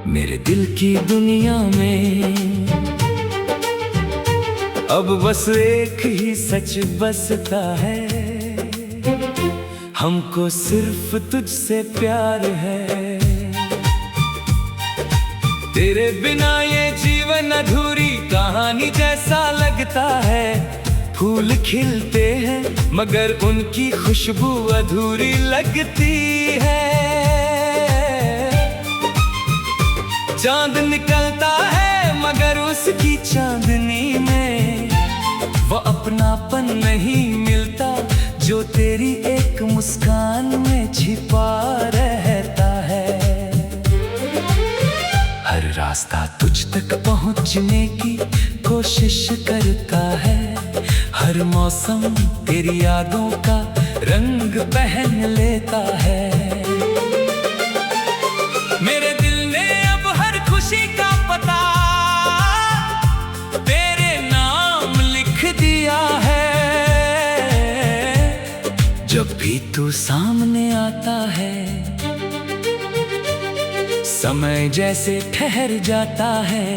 मेरे दिल की दुनिया में अब बस एक ही सच बसता है, हमको सिर्फ तुझसे प्यार है। तेरे बिना ये जीवन अधूरी कहानी जैसा लगता है। फूल खिलते हैं मगर उनकी खुशबू अधूरी लगती है। चांद निकलता है मगर उसकी चांदनी में वो अपनापन नहीं मिलता जो तेरी एक मुस्कान में छिपा रहता है। हर रास्ता तुझ तक पहुंचने की कोशिश करता है। हर मौसम तेरी यादों का रंग पहन लेता है। मेरे दिल ने अब हर खुशी का पता तेरे नाम लिख दिया है। जब भी तू सामने आता है समय जैसे ठहर जाता है।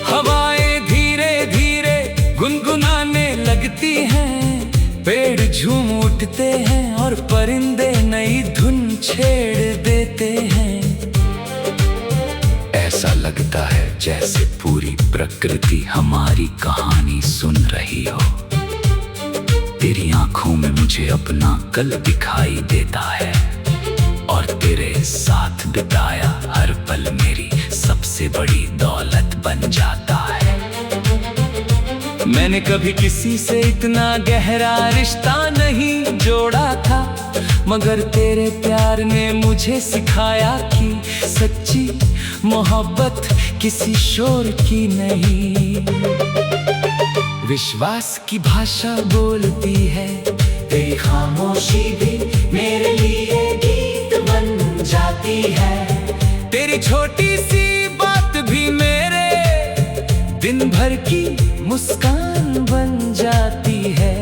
हवाएं धीरे धीरे गुनगुनाने लगती हैं, पेड़ झूम उठते हैं और परिंदे नई धुन छेड़ देते हैं। ऐसा लगता है जैसे पूरी प्रकृति हमारी कहानी सुन रही हो। तेरी आंखों में मुझे अपना कल दिखाई देता है और तेरे साथ बिताया हर पल मेरी सबसे बड़ी दौलत बन जाता है। मैंने कभी किसी से इतना गहरा रिश्ता नहीं जोड़ा था, मगर तेरे प्यार ने मुझे सिखाया कि सच्ची मोहब्बत किसी शोर की नहीं। विश्वास की भाषा बोलती है, तेरी खामोशी भी मेरे लिए गीत बन जाती है। तेरी छोटी सी बात भी मेरे दिन भर की मुस्कान बन जाती है।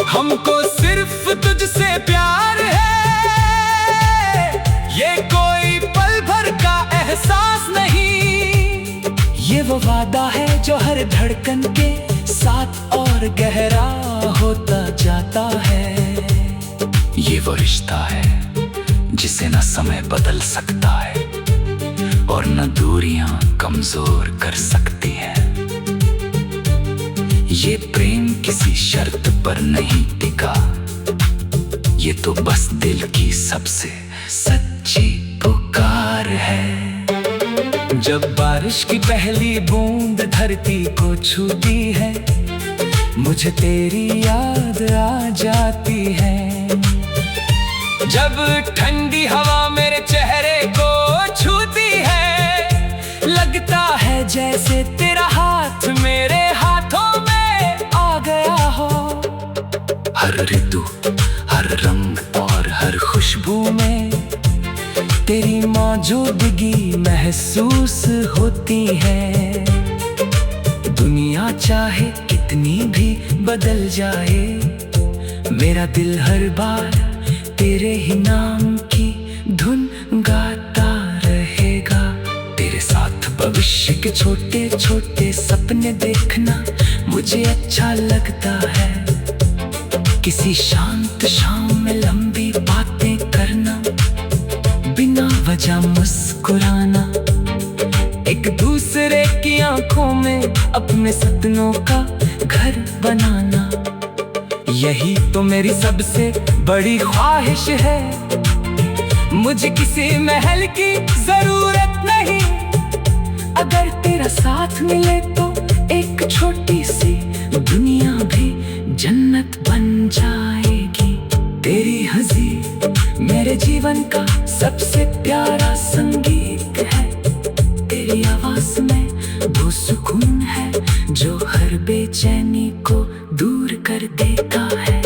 हमको सिर्फ तुझसे प्यार है, ये कोई पल भर का एहसास नहीं। ये वो वादा है जो हर धड़कन के साथ और गहरा होता जाता है। ये वो रिश्ता है जिसे न समय बदल सकता है और न दूरियां कमजोर कर सकती हैं। ये प्रेम किसी शर्त पर नहीं टिका, ये तो बस दिल की सबसे सच्ची पुकार है। जब बारिश की पहली बूंद धरती को छूती है, मुझे तेरी याद आ जाती है। जब ठंडी हवा मेरे चेहरे को छूती है, लगता है जैसे तेरा हाथ मेरे हाथों में आ गया हो। हर ऋतु, हर रंग और हर खुशबू में तेरी मौजूदगी महसूस होती है। दुनिया चाहे कितनी भी बदल जाए, मेरा दिल हर बार तेरे ही नाम की धुन गाता रहेगा। तेरे साथ भविष्य के छोटे छोटे सपने देखना मुझे अच्छा लगता है। किसी शांत शाम में लंबी बातें करना, बिना वजह मुस्कुराना, एक दूसरे की आंखों में अपने सपनों का घर बनाना, यही तो मेरी सबसे बड़ी ख्वाहिश है। मुझे किसी महल की जरूरत नहीं, अगर तेरा साथ मिले तो एक छोटी सी दुनिया भी जन्नत बन जाएगी। तेरी हंसी मेरे जीवन का सबसे प्यारा संगीत है। तेरी आवाज में वो सुकून है जो हर बेचैनी को दूर कर देता है।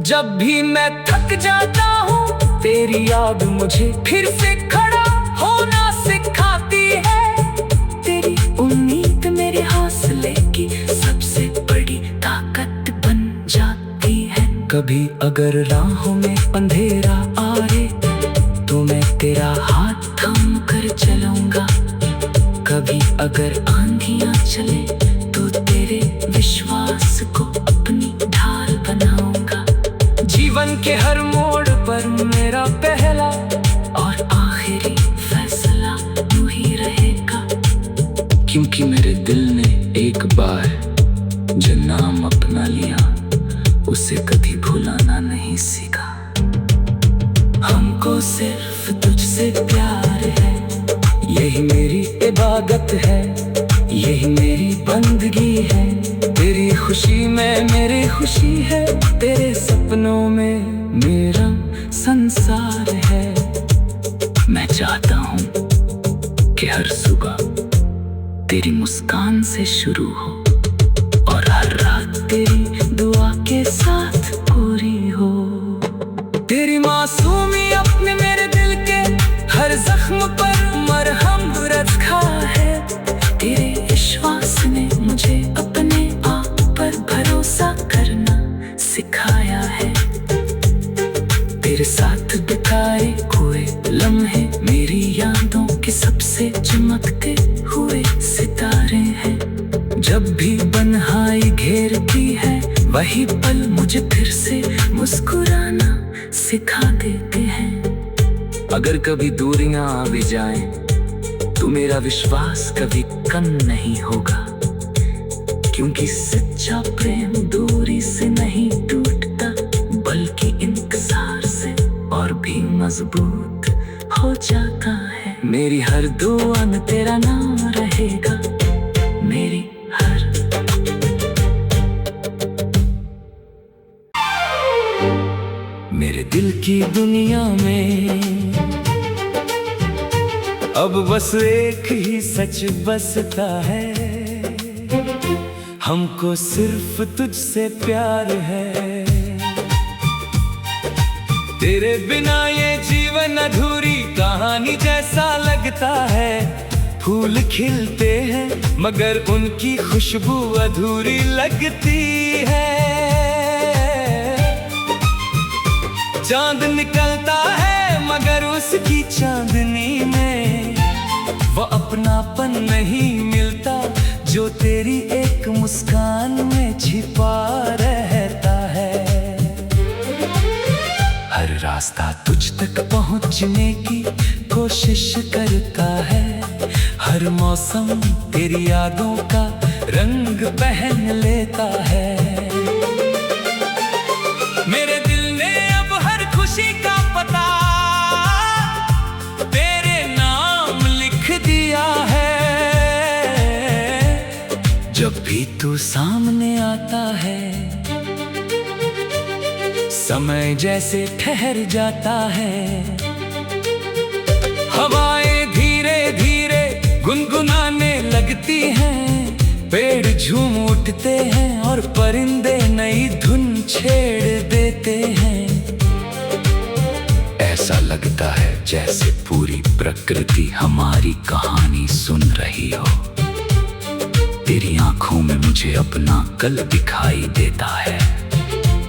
जब भी मैं थक जाता हूँ, तेरी याद मुझे फिर से खड़ा होना सिखाती है। तेरी उम्मीद मेरे हौसले की सबसे बड़ी ताकत बन जाती है। कभी अगर राहों में अंधेरा आए अगर आंधियां चले तो तेरे विश्वास को अपनी ढाल बनाऊंगा। जीवन के हर मोड़ पर मेरा पहला और आखिरी फैसला तू ही रहेगा। क्योंकि मेरे दिल ने एक बार जो नाम अपना लिया उसे कभी भुलाना नहीं सीखा। हमको सिर्फ तुझसे प्यार है, यही मेरी इबादत है, यही मेरी बंदगी है। तेरी खुशी में मेरी खुशी है, तेरे सपनों में मेरा संसार है। मैं चाहता हूँ कि हर सुबह तेरी मुस्कान से शुरू हो और हर रात तेरी दुआ के साथ पूरी हो। तेरी मासूमी अपने मेरे दिल के हर जख्म पर मरहम रखा है। तेरे विश्वास ने मुझे अपने आप पर भरोसा करना सिखाया है। तेरे साथ बिताए हुए लम्हे मेरी यादों के सबसे चमकते हुए सितारे हैं। जब भी तन्हाई घेरती है वही पल मुझे फिर से मुस्कुराना सिखा देते हैं। अगर कभी दूरियां आ भी जाएं तो मेरा विश्वास कभी कम नहीं होगा। क्योंकि सच्चा प्रेम दूरी से नहीं टूटता बल्कि इंतजार से और भी मजबूत हो जाता है। मेरी हर दुआ में तेरा नाम रहेगा, मेरी हर मेरे दिल की दुनिया में अब बस एक ही सच बसता है। हमको सिर्फ तुझसे प्यार है। तेरे बिना ये जीवन अधूरी कहानी जैसा लगता है। फूल खिलते हैं मगर उनकी खुशबू अधूरी लगती है। चांद निकलता है मगर उसकी चांदनी में वो अपनापन नहीं मिलता जो तेरी एक मुस्कान में छिपा रहता है। हर रास्ता तुझ तक पहुंचने की कोशिश करता है। हर मौसम तेरी यादों का रंग पहन लेता है। मेरे दिल ने अब हर खुशी का पता तेरे नाम लिख दिया है। जब भी तू सामने आता है समय जैसे ठहर जाता है। हवाएं धीरे धीरे गुनगुनाने लगती हैं। पेड़ झूम उठते हैं और परिंदे नई धुन छेड़ देते हैं। ऐसा लगता है जैसे पूरी प्रकृति हमारी कहानी सुन रही हो। तेरी आंखों में मुझे अपना कल दिखाई देता है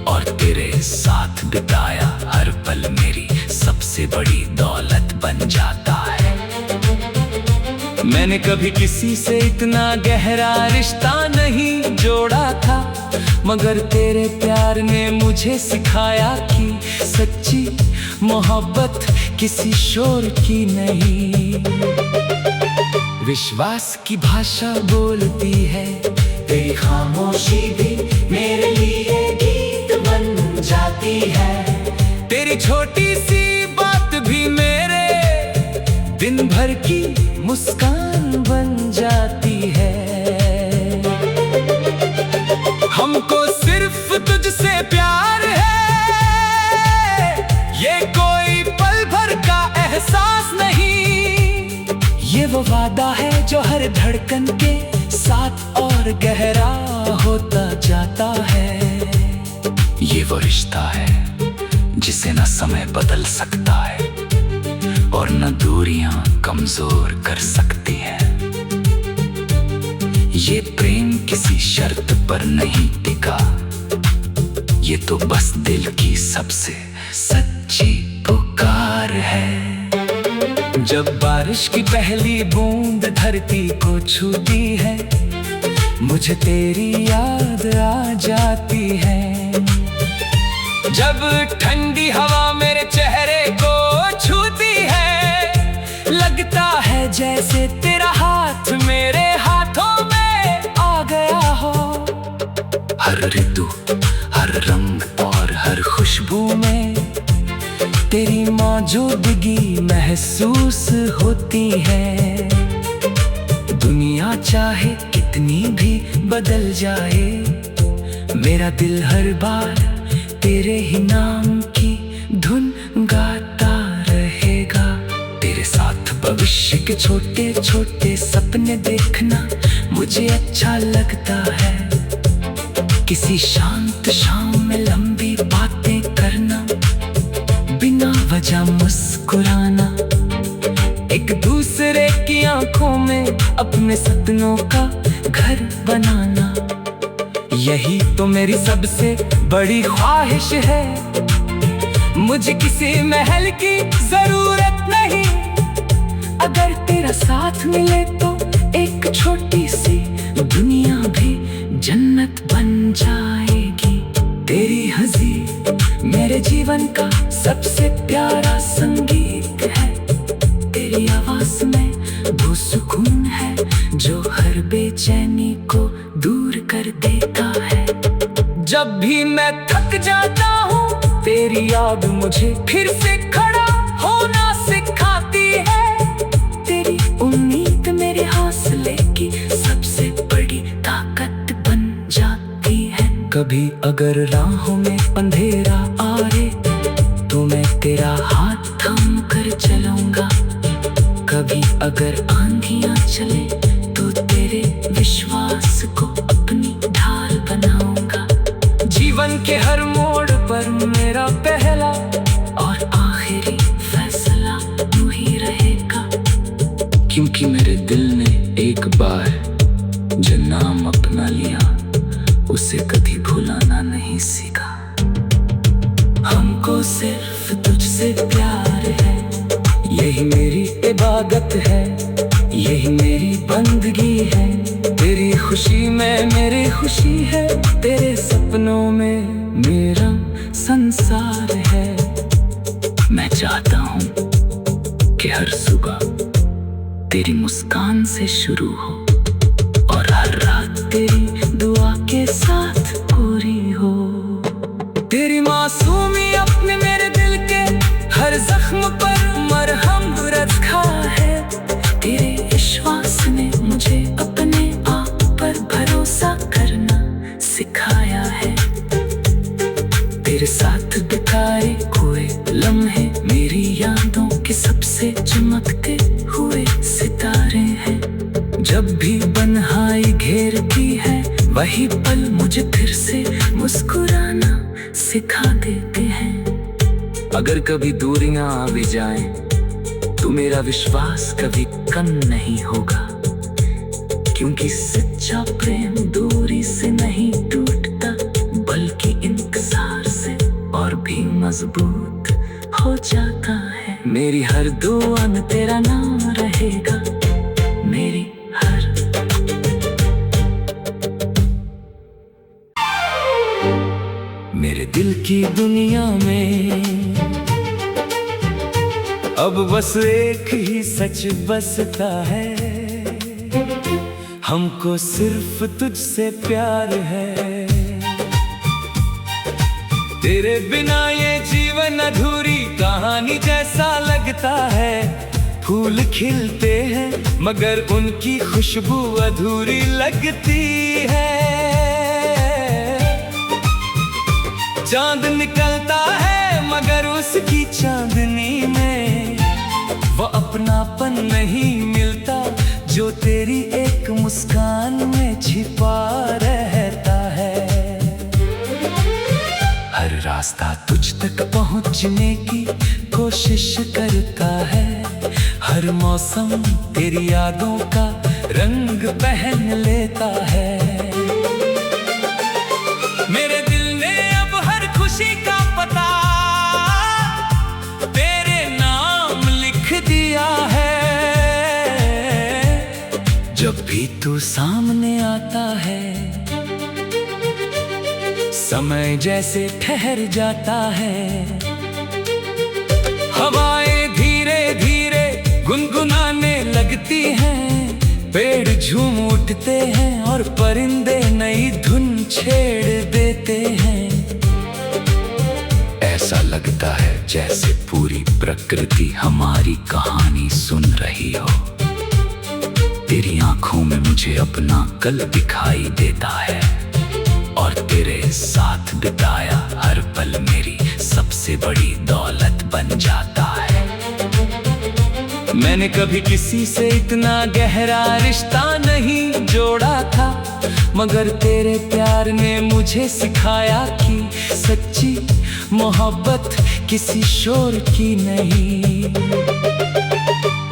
और तेरे साथ बिताया हर पल मेरी सबसे बड़ी दौलत बन जाता है। मैंने कभी किसी से इतना गहरा रिश्ता नहीं जोड़ा था मगर तेरे प्यार ने मुझे सिखाया कि सच्ची मोहब्बत किसी शोर की नहीं। विश्वास की भाषा बोलती है। तेरी खामोशी भी मेरे लिए गीत बन जाती है। तेरी छोटी सी बात भी मेरे दिन भर की मुस्कान बन जाती है। हमको सिर्फ तुझसे प्यार है, ये कोई पल भर का एहसास नहीं। ये वो वादा है जो हर धड़कन के साथ और गहरा होता जाता है। ये वो रिश्ता है जिसे न समय बदल सकता है और न दूरियां कमजोर कर सकती हैं। ये प्रेम किसी शर्त पर नहीं टिका, ये तो बस दिल की सबसे सच्ची पुकार है। जब बारिश की पहली बूंद धरती को छूती है, मुझे तेरी याद आ जाती है। जब ठंडी हवा मेरे चेहरे को छूती है, लगता है जैसे तेरा हाथ मेरे हाथों में आ गया हो। हर ऋतु, हर रंग और हर खुशबू में तेरी मौजूदगी महसूस होती है। दुनिया चाहे कितनी भी बदल जाए, मेरा दिल हर बार तेरे ही नाम की धुन गाता रहेगा। तेरे साथ भविष्य के छोटे छोटे सपने देखना मुझे अच्छा लगता है। किसी शांत शाम में लंबी बातें करना, बिना वजह मुस्कुराना, एक दूसरे की आंखों में अपने सपनों का घर बनाना, यही तो मेरी सबसे बड़ी ख्वाहिश है। मुझे किसी महल की जरूरत नहीं, अगर तेरा साथ मिले तो एक छोटी सी दुनिया भी जन्नत बन जाएगी। तेरी हंसी मेरे जीवन का सबसे प्यारा संगीत है। तेरी आवाज में वो सुकून है जो हर बेचैनी को दूर कर देता है। जब भी मैं थक जाता हूँ, तेरी याद मुझे फिर से खड़ा होना सिखाती है। तेरी उम्मीद मेरे हौसले की सबसे बड़ी ताकत बन जाती है। कभी अगर राहों में अंधेरा आए तो मैं तेरा हाथ थाम कर चलूंगा। कभी अगर आंधियां चले तो तेरे विश्वास को अपनी ढाल बनाऊंगा। जीवन के हर मोड़ पर मेरा पहला और आखिरी फैसला तू ही रहेगा। क्योंकि मेरे दिल ने एक बार जो नाम अपना लिया, उसे कभी भुलाना नहीं सीखा। हमको सिर्फ तुझसे प्यार है, यही मेरी इबादत है, यही मेरी बंदगी है। तेरी खुशी में मेरी खुशी है, तेरे सपनों में मेरा संसार है। मैं चाहता हूँ कि हर सुबह तेरी मुस्कान से शुरू हो और हर रात तेरी दुआ के साथ पूरी हो। तेरी मासूमियत ने मेरे दिल के हर जख्म पर मरहम रखा है। तेरे विश्वास ने मुझे अपने आप पर भरोसा करना सिखाया है। तेरे साथ बिताए हुए लम्हे मेरी यादों के सबसे चमकते हुए सितारे हैं। जब भी बन्हाई घेरती है, वही पल मुझे फिर से मुस्कुराना सिखा देते हैं। अगर कभी दूरियां आ भी जाएं, तो मेरा विश्वास कभी कम नहीं होगा। क्योंकि सच्चा प्रेम दूरी से नहीं टूटता, बल्कि इंतजार से और भी मजबूत हो जाता है। मेरी हर दुआ में तेरा नाम रहेगा, मेरी हर मेरे दिल की दुनिया में अब बस एक ही सच बसता है। हमको सिर्फ तुझसे प्यार है। तेरे बिना ये जीवन अधूरी कहानी जैसा लगता है। फूल खिलते हैं मगर उनकी खुशबू अधूरी लगती है। चांद निकलता है मगर उसकी चांदनी में वो अपनापन नहीं मिलता जो तेरी एक मुस्कान में छिपा रहता है। हर रास्ता तुझ तक पहुंचने की कोशिश करता है। हर मौसम तेरी यादों का रंग पहन लेता है। मेरे दिल ने अब हर खुशी का पता तेरे नाम लिख दिया है। तू सामने आता है, समय जैसे ठहर जाता है। हवाएं धीरे धीरे गुनगुनाने लगती हैं, पेड़ झूम उठते हैं और परिंदे नई धुन छेड़ देते हैं। ऐसा लगता है जैसे पूरी प्रकृति हमारी कहानी सुन रही हो। तेरी आंखों में मुझे अपना कल दिखाई देता है, और तेरे साथ बिताया हर पल मेरी सबसे बड़ी दौलत बन जाता है। मैंने कभी किसी से इतना गहरा रिश्ता नहीं जोड़ा था, मगर तेरे प्यार ने मुझे सिखाया कि सच्ची मोहब्बत किसी शोर की नहीं।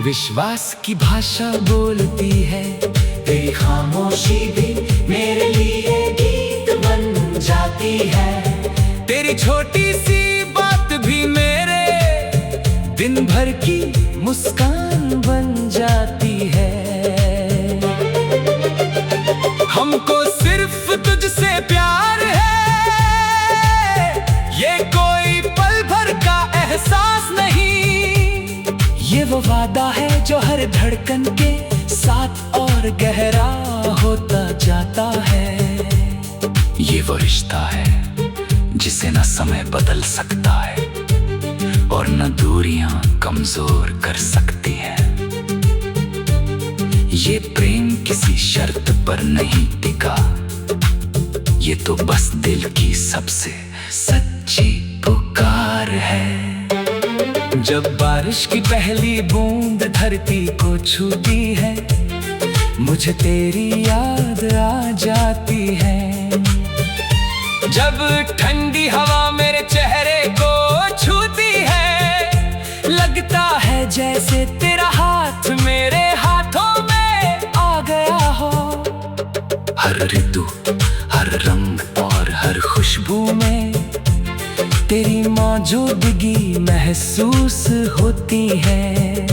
विश्वास की भाषा बोलती है, तेरी खामोशी भी मेरे लिए गीत बन जाती है। तेरी छोटी सी बात भी मेरे दिन भर की मुस्कान बन जाती है। हमको सिर्फ तुझसे प्यार है, ये कोई पल भर का एहसास नहीं। ये वो वादा है जो हर धड़कन के साथ और गहरा होता जाता है। ये वो रिश्ता है जिसे न समय बदल सकता है और न दूरियां कमजोर कर सकती हैं। ये प्रेम किसी शर्त पर नहीं टिका, ये तो बस दिल की सबसे सच्ची पुकार है। जब बारिश की पहली बूंद धरती को छूती है, मुझे तेरी याद आ जाती है। जब ठंडी हवा मेरे चेहरे को छूती है, लगता है जैसे तेरा हाथ मेरे हाथों में आ गया हो। हर ऋतु, हर रंग और हर खुशबू में तेरी मौजूदगी महसूस होती है।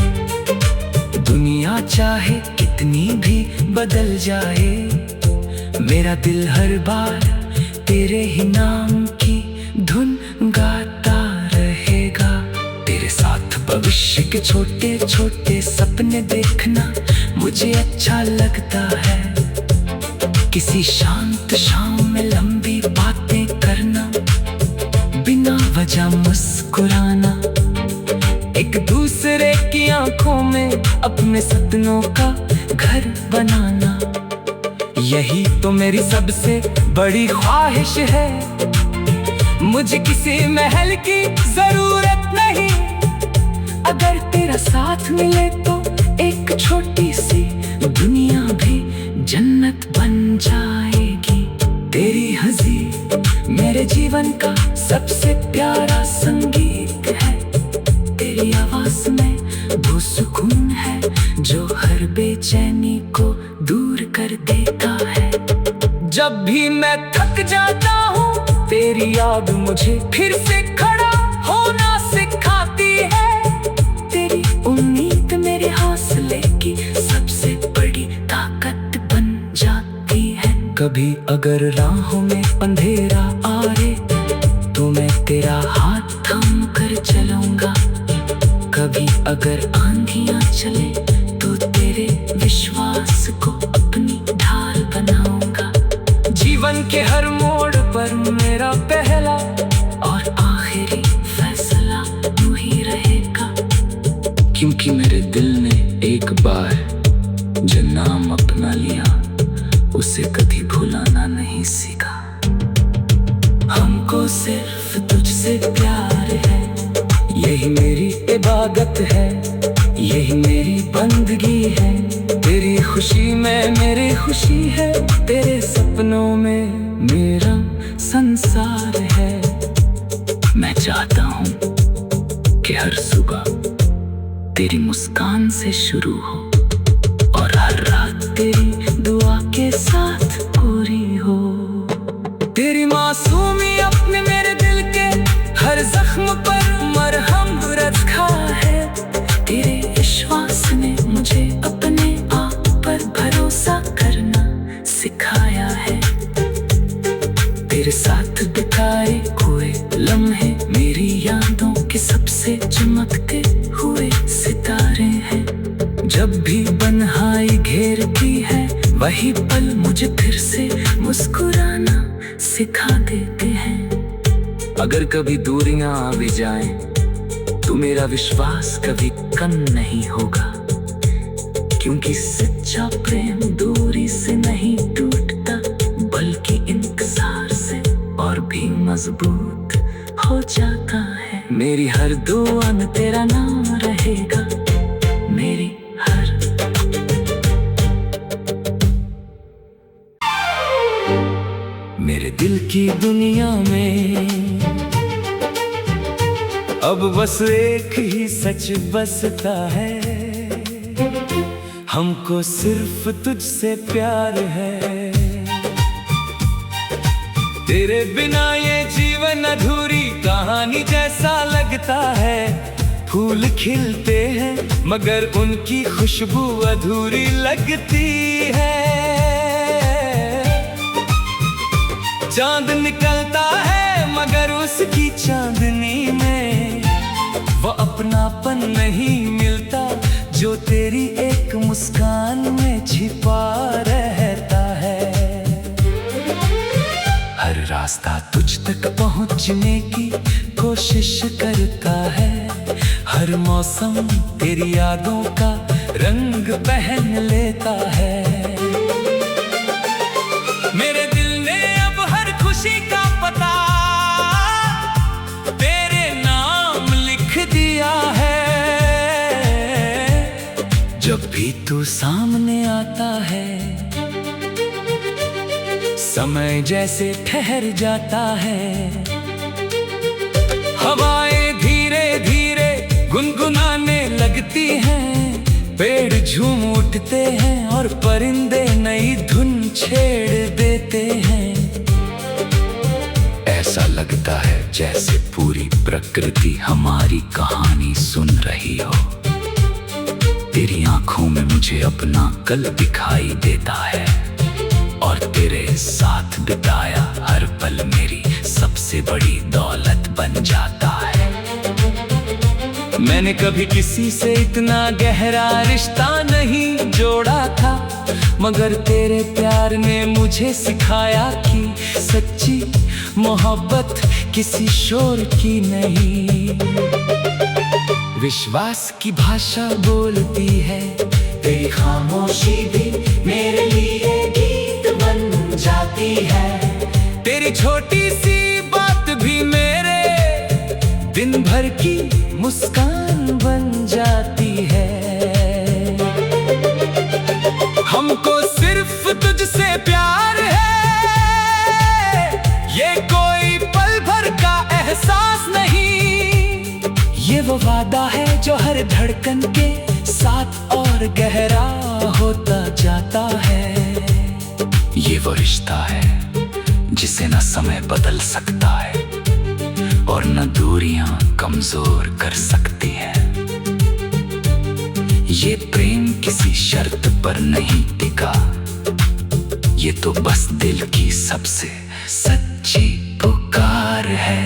दुनिया चाहे कितनी भी बदल जाए, मेरा दिल हर बार तेरे ही नाम की धुन गाता रहेगा। तेरे साथ भविष्य के छोटे छोटे सपने देखना मुझे अच्छा लगता है। किसी शांत शाम में लंबी बातें करना, बिना वजह मुस्कुराना, एक दूसरे की आंखों में अपने सपनों का घर बनाना, यही तो मेरी सबसे बड़ी ख्वाहिश है। मुझे किसी महल की जरूरत नहीं, अगर तेरा साथ मिले तो एक छोटी सी दुनिया भी जन्नत बन जाएगी। तेरी हंसी मेरे जीवन का सबसे प्यारा संगीत है। तेरी आवाज में वो सुकून है जो हर बेचैनी को दूर कर देता है। जब भी मैं थक जाता हूँ, तेरी याद मुझे फिर से खड़ा होना सिखाती है। तेरी उम्मीद मेरे हौसले की सबसे बड़ी ताकत बन जाती है। कभी अगर राहों में अंधेरा आए तो मैं तेरा हाथ थाम कर चलूंगा। कभी अगर आंधियां चले तो तेरे विश्वास को अपनी ढाल बनाऊंगा। जीवन के हर मोड़ पर मेरा पहला और आखिरी फैसला तू ही रहेगा। क्योंकि मेरे दिल ने एक बार जो नाम अपना लिया, उसे कभी भुलाना नहीं सीखा। हमको सिर्फ तुझसे प्यार है, यही मेरी इबादत है, यही मेरी बंदगी है। तेरी खुशी में मेरी खुशी है, तेरे सपनों में मेरा संसार है। मैं चाहता हूँ कि हर सुबह तेरी मुस्कान से शुरू हो और हर रात तेरी दुआ के साथ पूरी हो। तेरी मासूमी अपने मेरे दिल के हर जख्म पर मरहम रखा है। तेरे विश्वास ने मुझे अपने आप पर भरोसा कर सिखा देते हैं। अगर कभी दूरियां आ भी जाएं, तो मेरा विश्वास कभी कम नहीं होगा, क्योंकि सच्चा प्रेम दूरी से नहीं टूटता, बल्कि इंतजार से और भी मजबूत हो जाता है। मेरी हर दुआ में तेरा नाम रहेगा, मेरी हर मेरे दिल की दुनिया में अब बस एक ही सच बसता है, हमको सिर्फ तुझसे प्यार है। तेरे बिना ये जीवन अधूरी कहानी जैसा लगता है। फूल खिलते हैं मगर उनकी खुशबू अधूरी लगती है। चांद निकलता है मगर उसकी चांदनी में वो अपनापन नहीं मिलता, जो तेरी एक मुस्कान में छिपा रहता है। हर रास्ता तुझ तक पहुंचने की कोशिश करता है। हर मौसम तेरी यादों का रंग पहन लेता है। मेरे दिल ने अब हर खुशी का पता तेरे नाम लिख दिया है। जब भी तू सामने आता है, समय जैसे ठहर जाता है। हवाएं धीरे धीरे गुनगुनाने लगती हैं, पेड़ झूम उठते हैं और परिंदे नई धुन छेड़ देते हैं। ऐसा लगता है जैसे पूरी प्रकृति हमारी कहानी सुन रही हो। तेरी आंखों में मुझे अपना कल दिखाई देता है, और तेरे साथ बिताया हर पल मेरी सबसे बड़ी दौलत बन जाता है। मैंने कभी किसी से इतना गहरा रिश्ता नहीं जोड़ा था, मगर तेरे प्यार ने मुझे सिखाया कि सच्ची मोहब्बत किसी शोर की नहीं। विश्वास की भाषा बोलती है, तेरी खामोशी भी मेरे लिए गीत बन जाती है। तेरी छोटी सी बात भी मेरे दिन भर की मुस्कान बन जाती है। हमको सिर्फ तुझसे प्यार है, ये कोई पल भर का एहसास नहीं। ये वो वादा है जो हर धड़कन के साथ और गहरा होता जाता है। ये वो रिश्ता है जिसे न समय बदल सकता है और न दूरियां कमजोर कर सकती हैं। ये प्रेम किसी शर्त पर नहीं टिका, ये तो बस दिल की सबसे सच्ची पुकार है।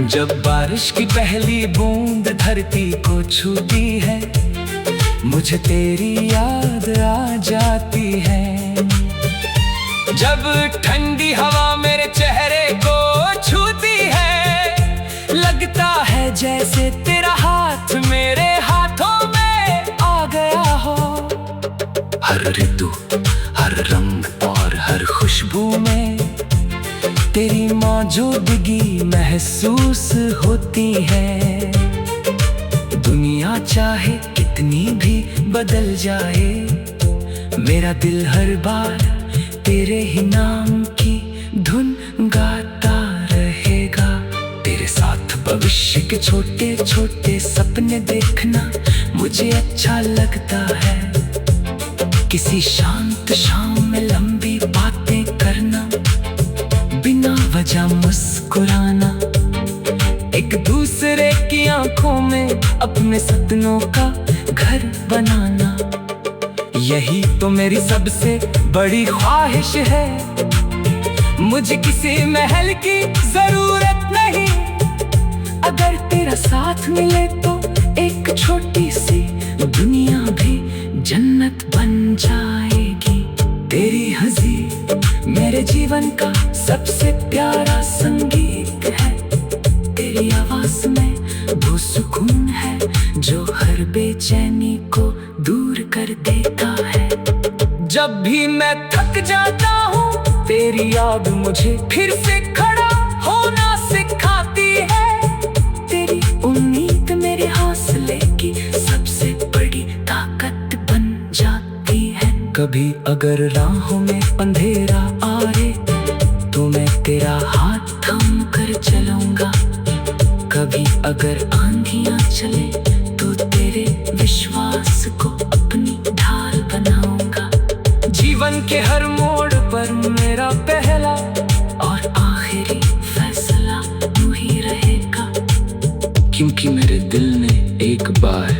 जब बारिश की पहली बूंद धरती को छूती है, मुझे तेरी याद आ जाती है। जब ठंडी हवा मेरे चेहरे को छूती है, लगता है जैसे तेरा हाथ मेरे हाथों में आ गया हो। हर ऋतु, हर रंग और हर खुशबू में तेरी मौजूदगी महसूस होती है। दुनिया चाहे कितनी भी बदल जाए, मेरा दिल हर बार तेरे ही नाम की धुन गाता रहेगा। तेरे साथ भविष्य के छोटे छोटे सपने देखना मुझे अच्छा लगता है। किसी शांत शाम में लंबी बातें करना, बिना वजह मुस्कुराना, एक दूसरे की आंखों में अपने सपनों का घर बनाना, यही तो मेरी सबसे बड़ी ख्वाहिश है। मुझे किसी महल की जरूरत नहीं, अगर तेरा साथ मिले तो एक छोटी सी दुनिया भी जन्नत बन जाएगी। तेरी हंसी मेरे जीवन का सबसे वो सुकून है जो हर बेचैनी को दूर कर देता है। जब भी मैं थक जाता हूँ तेरी याद मुझे फिर से खड़ा होना सिखाती है। तेरी उम्मीद मेरे हौसले की सबसे बड़ी ताकत बन जाती है। कभी अगर राहों में अंधेरा आए तो मैं तेरा हाथ थाम कर चलूंगा। कभी अगर आंधियां चले तो तेरे विश्वास को अपनी ढाल बनाऊंगा। जीवन के हर मोड़ पर मेरा पहला और आखिरी फैसला तू ही रहेगा। क्योंकि मेरे दिल ने एक बार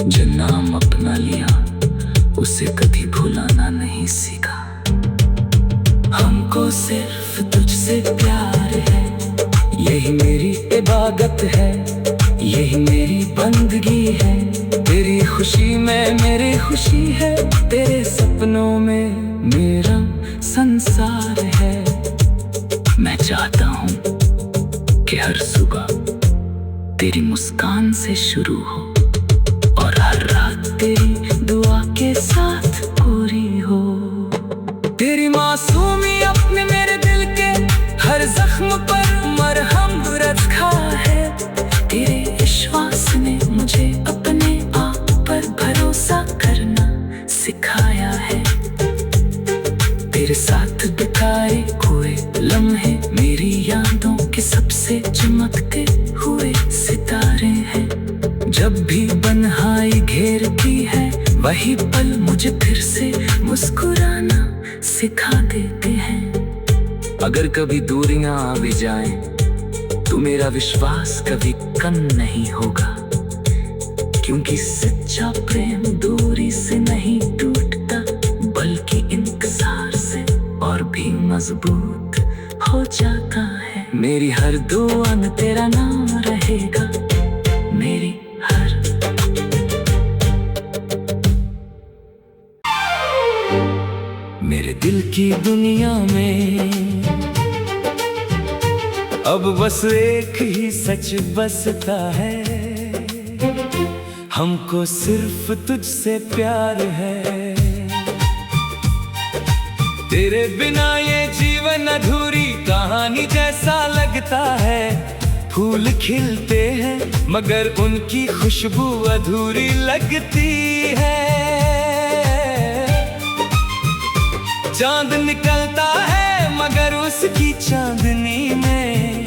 जो नाम अपना लिया उसे कभी भुलाना नहीं सीखा। हमको सिर्फ तुझसे प्यार है, यही मेरी इबादत है, यही मेरी बंदगी है। तेरी खुशी में मेरी खुशी है, तेरे सपनों में मेरा संसार है। मैं चाहता हूँ कि हर सुबह तेरी मुस्कान से शुरू हो और हर रात तेरी दुआ के साथ पूरी हो। तेरी मासूमियत ने मेरे दिल के हर जख्म पर मरहम रखा है। तेरे विश्वास ने मुझे अपने आप पर भरोसा करना सिखाया है। तेरे साथ बिताए हुए लम्हे मेरी यादों के सबसे चमकते हुए सितारे हैं। जब भी तन्हाई घेरती है वही पल मुझे फिर से मुस्कुराना सिखा देते हैं। अगर कभी दूरियां आ भी जाएं तो मेरा विश्वास कभी कम नहीं होगा। क्योंकि सच्चा प्रेम दूरी से नहीं टूटता बल्कि इंतजार से और भी मजबूत हो जाता है। मेरी हर दुआ में तेरा नाम रहेगा, मेरी हर मेरे दिल की दुनिया में अब बस एक ही सच बसता है। हमको सिर्फ तुझसे प्यार है। तेरे बिना ये जीवन अधूरी कहानी जैसा लगता है। फूल खिलते हैं मगर उनकी खुशबू अधूरी लगती है। चांद निकलता है मगर उसकी चांदनी में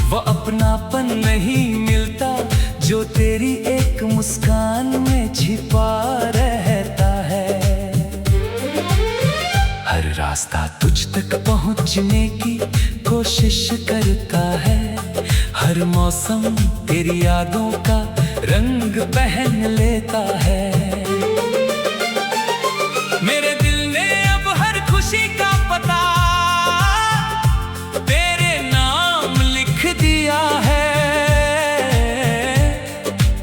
वो अपनापन नहीं मिलता जो तेरी एक मुस्कान में छिपा रहता है। हर रास्ता तुझ तक पहुंचने की कोशिश करता है। हर मौसम तेरी यादों का रंग पहन लेता है। मेरे दिल ने अब हर खुशी का पता तेरे नाम लिख दिया है।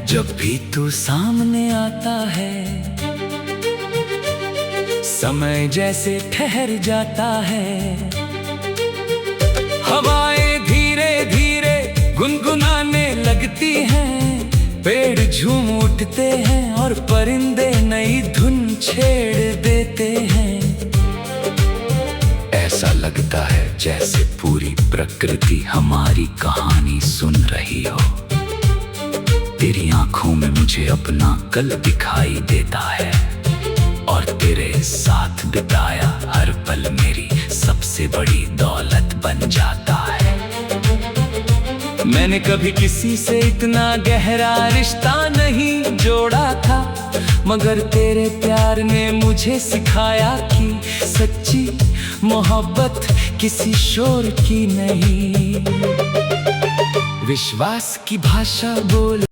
जब भी तू सामने आता है समय जैसे ठहर जाता है। हवाएं धीरे धीरे गुनगुनाने लगती हैं। पेड़ झूम उठते हैं और परिंदे नई धुन छेड़ देते हैं। ऐसा लगता है जैसे पूरी प्रकृति हमारी कहानी सुन रही हो। तेरी आंखों में मुझे अपना कल दिखाई देता है और तेरे साथ बिताया हर पल मेरी सबसे बड़ी दौलत बन जाता है। मैंने कभी किसी से इतना गहरा रिश्ता नहीं जोड़ा था मगर तेरे प्यार ने मुझे सिखाया कि सच्ची मोहब्बत किसी शोर की नहीं। विश्वास की भाषा बोल